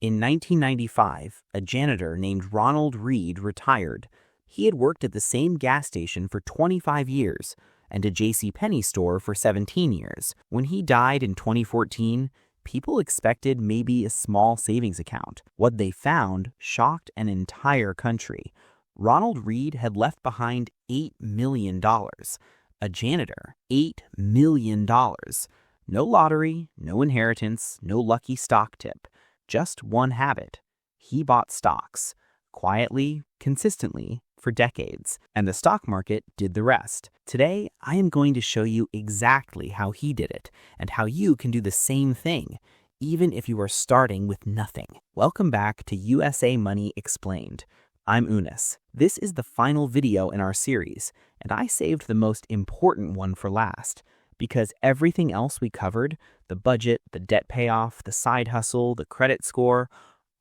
In 1995, a janitor named Ronald Read retired. He had worked at the same gas station for 25 years and a JC Penney store for 17 years. When he died in 2014, people expected maybe a small savings account. What they found shocked an entire country. Ronald Read had left behind $8 million. A janitor, $8 million. No lottery, no inheritance, no lucky stock tip. Just one habit. He bought stocks, quietly, consistently, for decades, and the stock market did the rest. Today, I am going to show you exactly how he did it, and how you can do the same thing, even if you are starting with nothing. Welcome back to USA Money Explained. I'm UNUS. This is the final video in our series, and I saved the most important one for last. Because everything else we covered, the budget, the debt payoff, the side hustle, the credit score,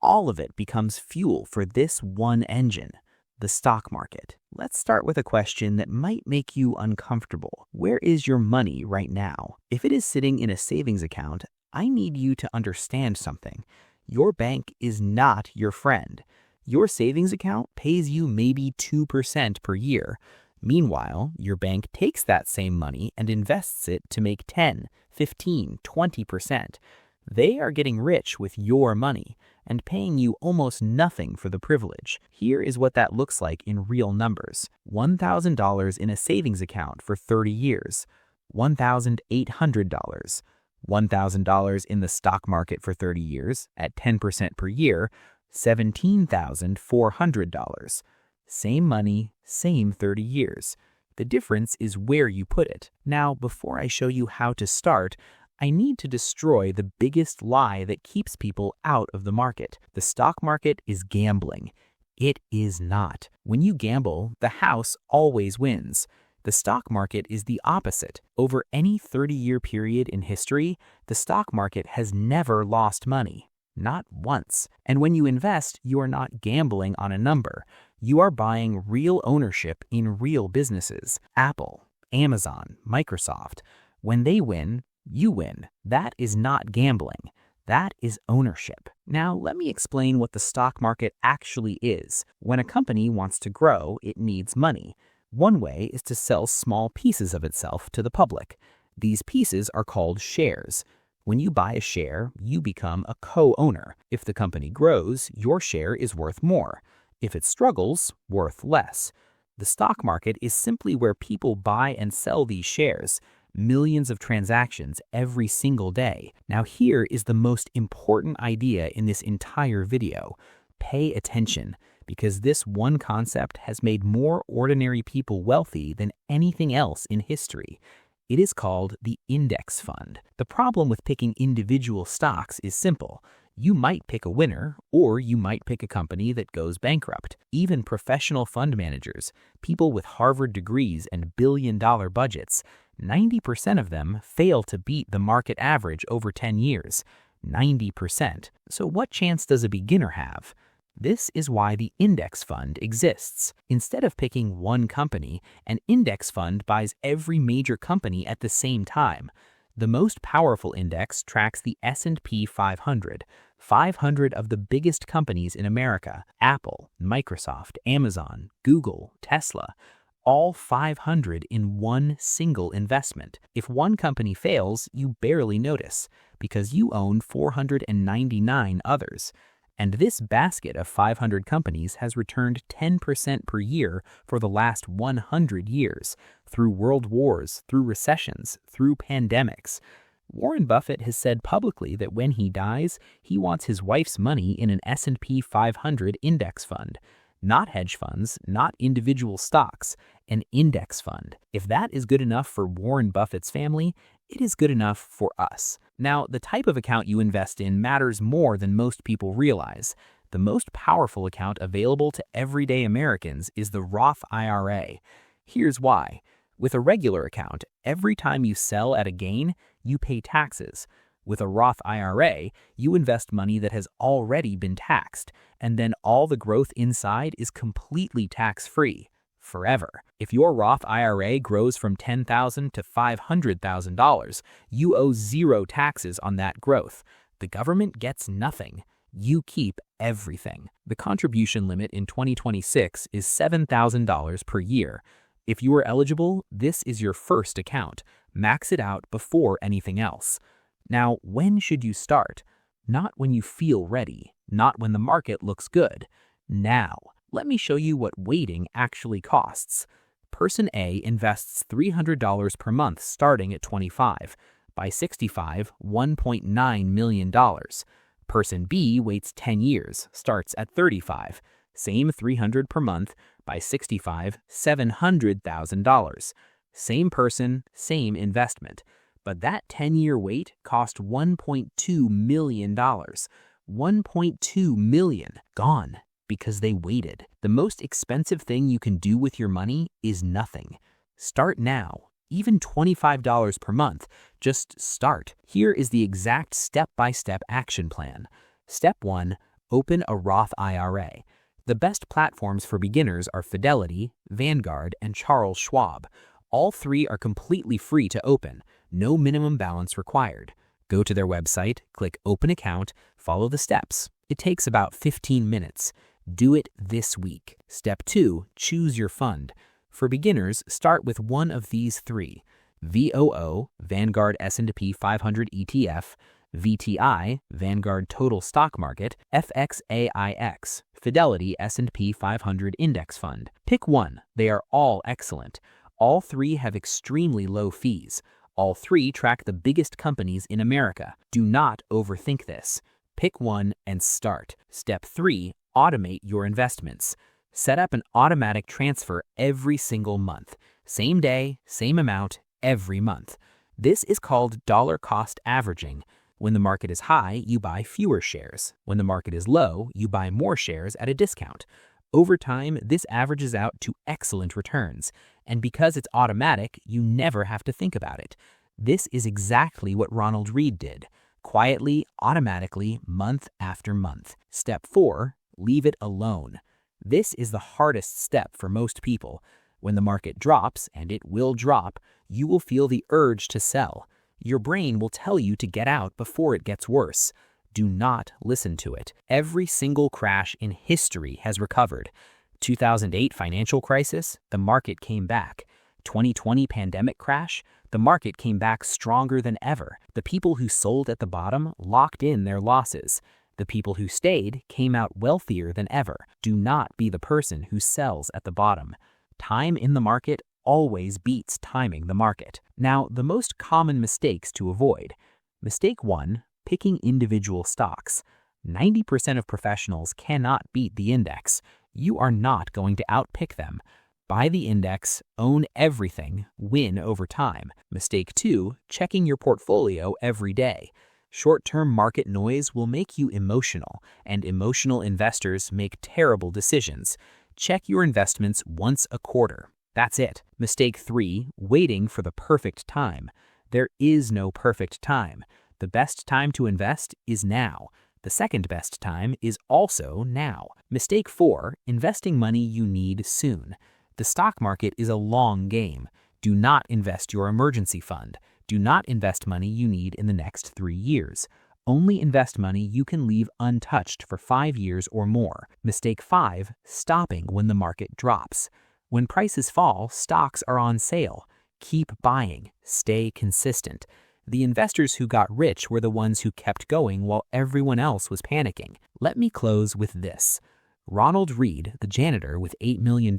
all of it becomes fuel for this one engine, the stock market. Let's start with a question that might make you uncomfortable. Where is your money right now? If it is sitting in a savings account, I need you to understand something. Your bank is not your friend. Your savings account pays you maybe 2% per year. Meanwhile, your bank takes that same money and invests it to make 10, 15, 20%. They are getting rich with your money and paying you almost nothing for the privilege. Here is what that looks like in real numbers. $1,000 in a savings account for 30 years, $1,800. $1,000 in the stock market for 30 years at 10% per year, $17,400. Same money, same 30 years. The difference is where you put it. Now, before I show you how to start, I need to destroy the biggest lie that keeps people out of the market. The stock market is gambling. It is not. When you gamble, the house always wins. The stock market is the opposite. Over any 30-year period in history, the stock market has never lost money. Not once. And when you invest, you are not gambling on a number. You are buying real ownership in real businesses. Apple, Amazon, Microsoft. When they win, you win. That is not gambling. That is ownership. Now, let me explain what the stock market actually is. When a company wants to grow, it needs money. One way is to sell small pieces of itself to the public. These pieces are called shares. When you buy a share, you become a co-owner. If the company grows, your share is worth more. If it struggles, worth less. The stock market is simply where people buy and sell these shares. Millions of transactions every single day. Now here is the most important idea in this entire video. Pay attention, because this one concept has made more ordinary people wealthy than anything else in history. It is called the index fund. The problem with picking individual stocks is simple. You might pick a winner, or you might pick a company that goes bankrupt. Even professional fund managers, people with Harvard degrees and billion-dollar budgets, 90% of them fail to beat the market average over 10 years. 90%. So what chance does a beginner have? This is why the index fund exists. Instead of picking one company, an index fund buys every major company at the same time. The most powerful index tracks the S&P 500, 500 of the biggest companies in America: Apple, Microsoft, Amazon, Google, Tesla. All 500 in one single investment. If one company fails, you barely notice, because you own 499 others. And this basket of 500 companies has returned 10% per year for the last 100 years, through world wars, through recessions, through pandemics. Warren Buffett has said publicly that when he dies, he wants his wife's money in an S&P 500 index fund. Not hedge funds, not individual stocks, an index fund. If that is good enough for Warren Buffett's family, it is good enough for us. Now, the type of account you invest in matters more than most people realize. The most powerful account available to everyday Americans is the Roth IRA. Here's why. With a regular account, every time you sell at a gain, you pay taxes. With a Roth IRA, you invest money that has already been taxed, and then all the growth inside is completely tax-free. Forever. If your Roth IRA grows from $10,000 to $500,000, you owe zero taxes on that growth. The government gets nothing. You keep everything. The contribution limit in 2026 is $7,000 per year. If you are eligible, this is your first account. Max it out before anything else. Now, when should you start? Not when you feel ready, not when the market looks good. Now, let me show you what waiting actually costs. Person A invests $300 per month starting at 25. By 65, $1.9 million. Person B waits 10 years, starts at 35. Same $300 per month. By 65, $700,000. Same person, same investment. But that 10-year wait cost $1.2 million. $1.2 million gone because they waited. The most expensive thing you can do with your money is nothing. Start now. Even $25 per month. Just start. Here is the exact step-by-step action plan. Step 1. Open a Roth IRA. The best platforms for beginners are Fidelity, Vanguard, and Charles Schwab. All three are completely free to open. No minimum balance required. Go to their website, click Open Account, follow the steps. It takes about 15 minutes. Do it this week. Step 2. Choose your fund. For beginners, start with one of these three: VOO, Vanguard S&P 500 ETF, VTI, Vanguard Total Stock Market, FXAIX, Fidelity S&P 500 Index Fund. Pick one. They are all excellent. All three have extremely low fees. All three track the biggest companies in America. Do not overthink this. Pick one and start. Step 3. Automate your investments. Set up an automatic transfer every single month. Same day, same amount, every month. This is called dollar cost averaging. When the market is high, you buy fewer shares. When the market is low, you buy more shares at a discount. Over time, this averages out to excellent returns. And because it's automatic, you never have to think about it. This is exactly what Ronald Read did. Quietly, automatically, month after month. Step 4. Leave it alone. This is the hardest step for most people. When the market drops, and it will drop, you will feel the urge to sell. Your brain will tell you to get out before it gets worse. Do not listen to it. Every single crash in history has recovered. 2008 financial crisis, the market came back. 2020 pandemic crash, the market came back stronger than ever. The people who sold at the bottom locked in their losses. The people who stayed came out wealthier than ever. Do not be the person who sells at the bottom. Time in the market always beats timing the market. Now, the most common mistakes to avoid. Mistake 1, picking individual stocks. 90% of professionals cannot beat the index. You are not going to outpick them. Buy the index, own everything, win over time. Mistake 2, checking your portfolio every day. Short-term market noise will make you emotional, and emotional investors make terrible decisions. Check your investments once a quarter. That's it. Mistake 3, waiting for the perfect time. There is no perfect time. The best time to invest is now. The second best time is also now. Mistake 4, investing money you need soon. The stock market is a long game. Do not invest your emergency fund. Do not invest money you need in the next 3 years. Only invest money you can leave untouched for 5 years or more. Mistake 5, stopping when the market drops. When prices fall, stocks are on sale. Keep buying. Stay consistent. The investors who got rich were the ones who kept going while everyone else was panicking. Let me close with this. Ronald Read, the janitor with $8 million,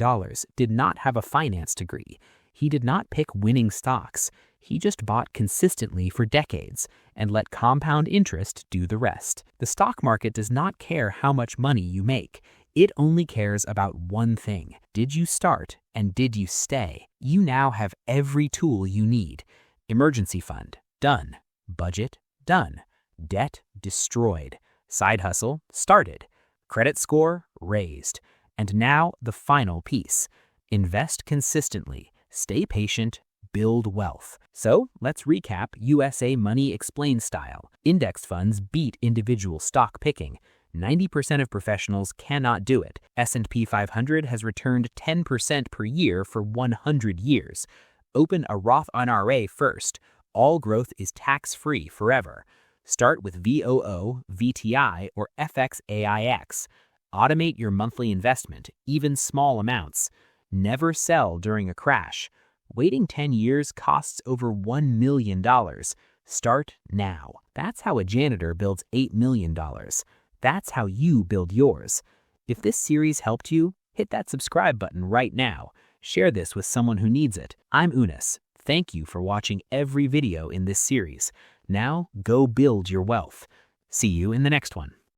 did not have a finance degree. He did not pick winning stocks. He just bought consistently for decades and let compound interest do the rest. The stock market does not care how much money you make. It only cares about one thing. Did you start and did you stay? You now have every tool you need. Emergency fund, done. Budget, done. Debt, destroyed. Side hustle, started. Credit score, raised. And now the final piece. Invest consistently. Stay patient. Build wealth. So let's recap USA Money Explained style. Index funds beat individual stock picking. 90% of professionals cannot do it. S&P 500 has returned 10% per year for 100 years. Open a Roth IRA first. All growth is tax-free forever. Start with VOO, VTI, or FXAIX. Automate your monthly investment, even small amounts. Never sell during a crash. Waiting 10 years costs over $1 million. Start now. That's how a janitor builds $8 million. That's how you build yours. If this series helped you, hit that subscribe button right now. Share this with someone who needs it. I'm UNUS. Thank you for watching every video in this series. Now, go build your wealth. See you in the next one.